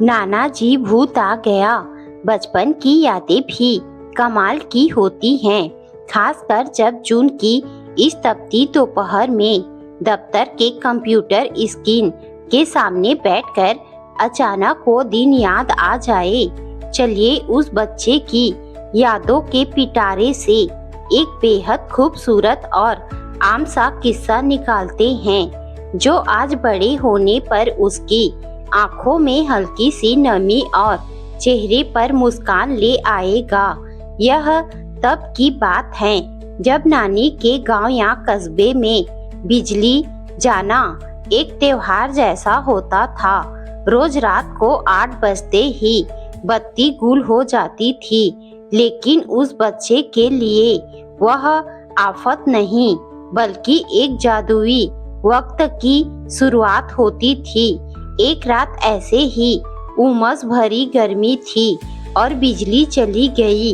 नाना जी भूत आ गया। बचपन की यादें भी कमाल की होती हैं, खासकर जब जून की इस तपती दोपहर में दफ्तर के कंप्यूटर स्क्रीन के सामने बैठकर अचानक वो दिन याद आ जाए। चलिए उस बच्चे की यादों के पिटारे से एक बेहद खूबसूरत और आम सा किस्सा निकालते हैं, जो आज बड़े होने पर उसकी आंखों में हल्की सी नमी और चेहरे पर मुस्कान ले आएगा। यह तब की बात है जब नानी के गांव या कस्बे में बिजली जाना एक त्योहार जैसा होता था। रोज रात को 8 बजते ही बत्ती गुल हो जाती थी, लेकिन उस बच्चे के लिए वह आफत नहीं बल्कि एक जादुई वक्त की शुरुआत होती थी। एक रात ऐसे ही उमस भरी गर्मी थी और बिजली चली गई।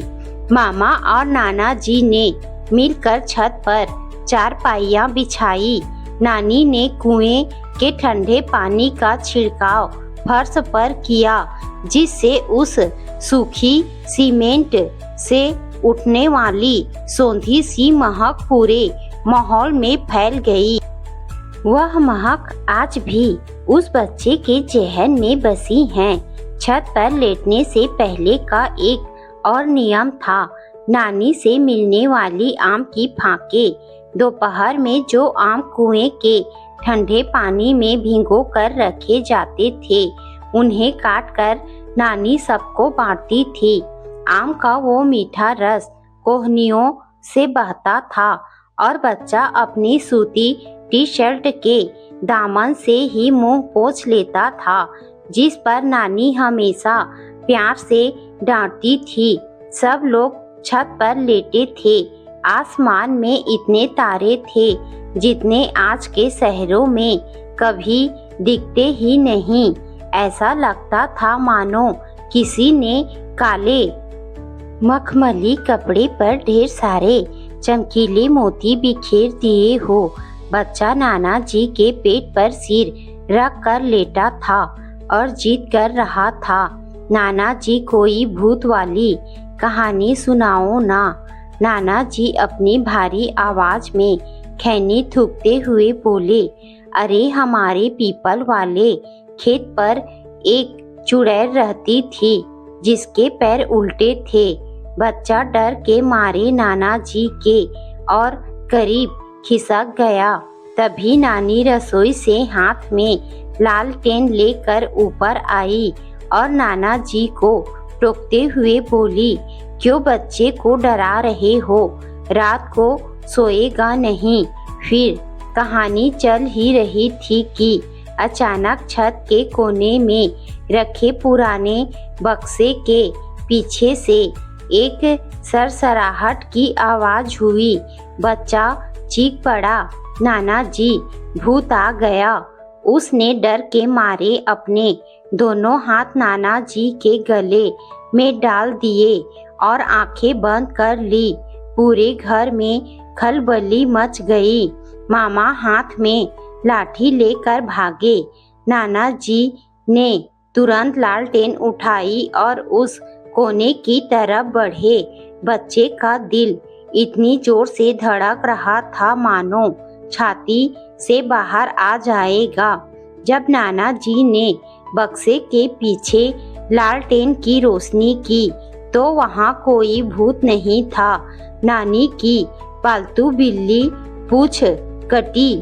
मामा और नाना जी ने मिलकर छत पर चारपाइयाँ बिछाई। नानी ने कुएं के ठंडे पानी का छिड़काव फर्श पर किया, जिससे उस सूखी सीमेंट से उठने वाली सौंधी सी महक पूरे माहौल में फैल गई। वह महक आज भी उस बच्चे के जहन में बसी है। छत पर लेटने से पहले का एक और नियम था, नानी से मिलने वाली आम की फांके। दोपहर में जो आम कुएं के ठंडे पानी में भिगो कर रखे जाते थे, उन्हें काटकर नानी सबको बांटती थी। आम का वो मीठा रस कोहनियों से बहता था और बच्चा अपनी सूती टी शर्ट के दामन से ही मुंह पोंछ लेता था, जिस पर नानी हमेशा प्यार से डांटती थी। सब लोग छत पर लेटे थे। आसमान में इतने तारे थे जितने आज के शहरों में कभी दिखते ही नहीं। ऐसा लगता था मानो किसी ने काले मखमली कपड़े पर ढेर सारे चमकीले मोती बिखेर दिए हो। बच्चा नाना जी के पेट पर सिर रख कर लेटा था और जिद कर रहा था, नाना जी कोई भूत वाली कहानी सुनाओ ना। नाना जी अपनी भारी आवाज में खैनी थूकते हुए बोले, अरे हमारे पीपल वाले खेत पर एक चुड़ैल रहती थी जिसके पैर उल्टे थे। बच्चा डर के मारे नाना जी के और करीब खिसक गया। तभी नानी रसोई से हाथ में लालटेन लेकर ऊपर आई और नाना जी को टोकते हुए बोली, क्यों बच्चे को डरा रहे हो? रात को सोएगा नहीं। फिर कहानी चल ही रही थी कि अचानक छत के कोने में रखे पुराने बक्से के पीछे से एक सरसराहट की आवाज हुई। बच्चा चीख पड़ा, नाना जी भूत आ गया। उसने डर के मारे अपने दोनों हाथ नाना जी के गले में डाल दिए और आंखें बंद कर ली। पूरे घर में खलबली मच गई। मामा हाथ में लाठी लेकर भागे। नाना जी ने तुरंत लालटेन उठाई और उस कोने की तरफ बढ़े। बच्चे का दिल इतनी जोर से धड़क रहा था मानो छाती से बाहर आ जाएगा। जब नाना जी ने बक्से के पीछे लालटेन की रोशनी की तो वहाँ कोई भूत नहीं था। नानी की पालतू बिल्ली पूंछ कटी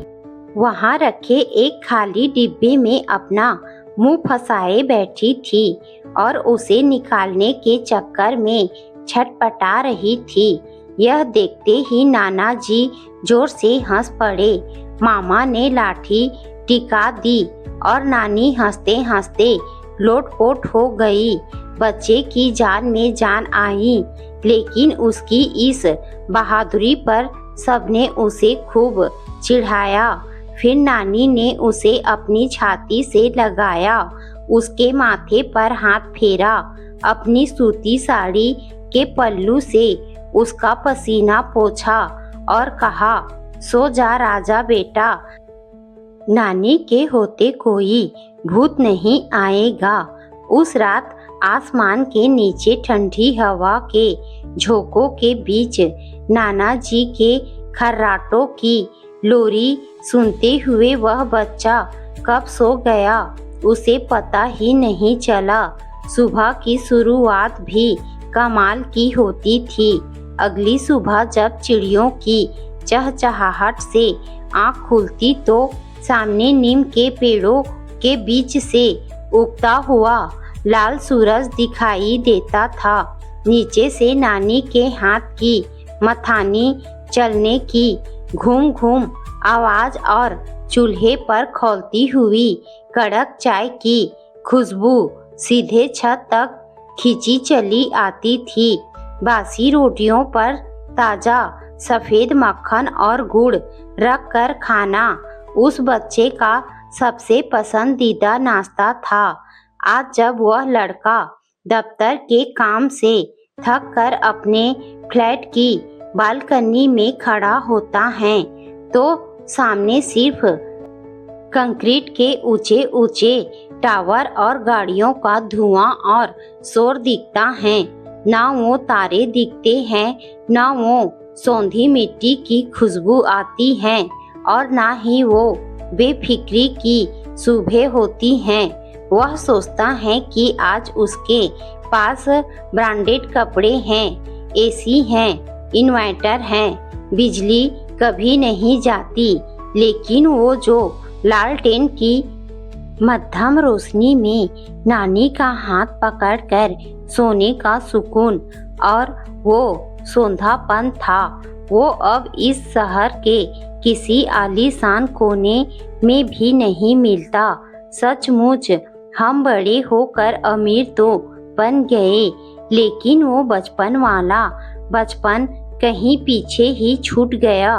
वहाँ रखे एक खाली डिब्बे में अपना मुंह फंसाए बैठी थी और उसे निकालने के चक्कर में छटपटा रही थी। यह देखते ही नाना जी जोर से हंस पड़े। मामा ने लाठी टिका दी और नानी हंसते हंसते लोटपोट हो गई। बच्चे की जान में जान आई, लेकिन उसकी इस बहादुरी पर सबने उसे खूब चिढ़ाया। फिर नानी ने उसे अपनी छाती से लगाया, उसके माथे पर हाथ फेरा, अपनी सूती साड़ी के पल्लू से उसका पसीना पोंछा और कहा, सो जा राजा बेटा, नानी के होते कोई भूत नहीं आएगा। उस रात आसमान के नीचे ठंडी हवा के झोंकों के बीच नाना जी के खर्राटों की लोरी सुनते हुए वह बच्चा कब सो गया उसे पता ही नहीं चला। सुबह की शुरुआत भी कमाल की होती थी। अगली सुबह जब चिड़ियों की चहचहाहट से आँख खुलती तो सामने नीम के पेड़ों के बीच से उगता हुआ लाल सूरज दिखाई देता था। नीचे से नानी के हाथ की मथानी चलने की घूम घूम आवाज और चूल्हे पर खौलती हुई कड़क चाय की खुशबू सीधे छत तक खींची चली आती थी। बासी रोटियों पर ताजा सफेद मक्खन और गुड़ रख कर खाना उस बच्चे का सबसे पसंदीदा नाश्ता था। आज जब वह लड़का दफ्तर के काम से थक कर अपने फ्लैट की बालकनी में खड़ा होता है तो सामने सिर्फ कंक्रीट के ऊंचे ऊंचे टावर और गाड़ियों का धुआं और शोर दिखता है। ना वो तारे दिखते हैं, ना वो सौंधी मिट्टी की खुशबू आती है और ना ही वो बेफिक्री की सुबह होती हैं। वह सोचता है कि आज उसके पास ब्रांडेड कपड़े हैं, एसी हैं, इन्वर्टर हैं, बिजली कभी नहीं जाती, लेकिन वो जो लालटेन की मध्यम रोशनी में नानी का हाथ पकड़कर सोने का सुकून और वो सोंधापन था, वो अब इस शहर के किसी आलीशान कोने में भी नहीं मिलता। सचमुच हम बड़े होकर अमीर तो बन गए, लेकिन वो बचपन वाला बचपन कहीं पीछे ही छूट गया।